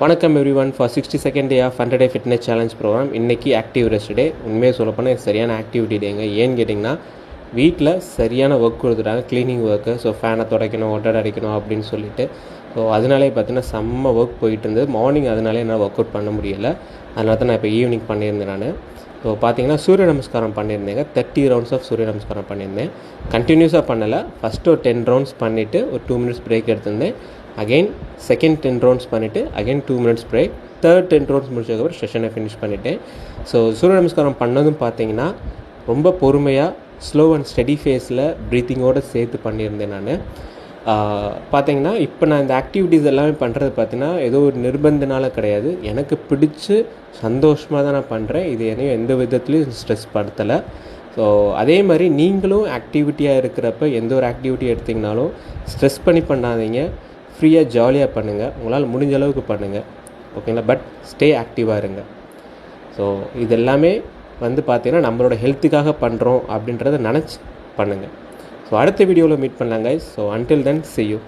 வணக்கம் everyone for 62nd day of 100 day fitness challenge programme. இன்றைக்கி active rest day. உண்மையாக சொல்லப்போனால் சரியான ஆக்டிவிட்டி டேங்க. ஏன்னு கேட்டிங்கன்னா வீட்டில் சரியான ஒர்க் கொடுத்துட்டாங்க, க்ளீனிங் ஒர்க்கு. ஸோ ஃபேனை துடைக்கணும், ஒட்டடை அடிக்கணும் அப்படின்னு சொல்லிட்டு. ஸோ அதனாலே பார்த்தீங்கன்னா செம்ம ஒர்க் போயிட்டு இருந்தது. மார்னிங் அதனாலே என்னால் ஒர்க் அவுட் பண்ண முடியலை. அதனால தான் நான் இப்போ ஈவினிங் பண்ணியிருந்தேன். நான் ஸோ பார்த்தீங்கன்னா சூரிய நமஸ்காரம் பண்ணியிருந்தேங்க. 30 ரவுண்ட்ஸ் ஆஃப் சூரிய நமஸ்காரம் பண்ணியிருந்தேன். கண்டினியூஸாக பண்ணலை. ஃபஸ்ட்டு ஒரு 10 ரவுண்ட்ஸ் பண்ணிவிட்டு ஒரு 2 minutes பிரேக் எடுத்திருந்தேன். அகெயின் செகண்ட் 10 ரவுண்ட்ஸ் பண்ணிவிட்டு again 2 minutes break. Third 10 rounds முடிச்சதுக்கப்புறம் செஷனை ஃபினிஷ் பண்ணிவிட்டேன். ஸோ சூரிய நமஸ்காரம் பண்ணதும் பார்த்தீங்கன்னா ரொம்ப பொறுமையாக ஸ்லோ அண்ட் ஸ்டடி ஃபேஸில் ப்ரீத்திங்கோடு சேர்த்து பண்ணியிருந்தேன். நான் பார்த்தீங்கன்னா இப்போ நான் இந்த ஆக்டிவிட்டீஸ் எல்லாமே பண்ணுறது பார்த்தீங்கன்னா ஏதோ ஒரு நிர்பந்தனால கிடையாது, எனக்கு பிடிச்சி சந்தோஷமாக தான் நான் பண்ணுறேன். இது என்னையும் எந்த விதத்துலையும் ஸ்ட்ரெஸ் படுத்தலை. ஸோ அதே மாதிரி நீங்களும் ஆக்டிவிட்டியாக இருக்கிறப்ப எந்த ஒரு ஆக்டிவிட்டி எடுத்திங்கனாலும் ஸ்ட்ரெஸ் பண்ணி பண்ணாதீங்க. ஃப்ரீயாக ஜாலியாக பண்ணுங்கள், உங்களால் முடிஞ்ச அளவுக்கு பண்ணுங்கள், ஓகேங்களா? பட் ஸ்டே ஆக்டிவாக இருங்க. ஸோ இது எல்லாமே பார்த்தீங்கன்னா நம்மளோட ஹெல்த்துக்காக பண்ணுறோம் அப்படின்றத நினச்சி பண்ணுங்கள். ஸோ அடுத்த வீடியோவில் மீட் பண்ணலாம் guys. So until then see you.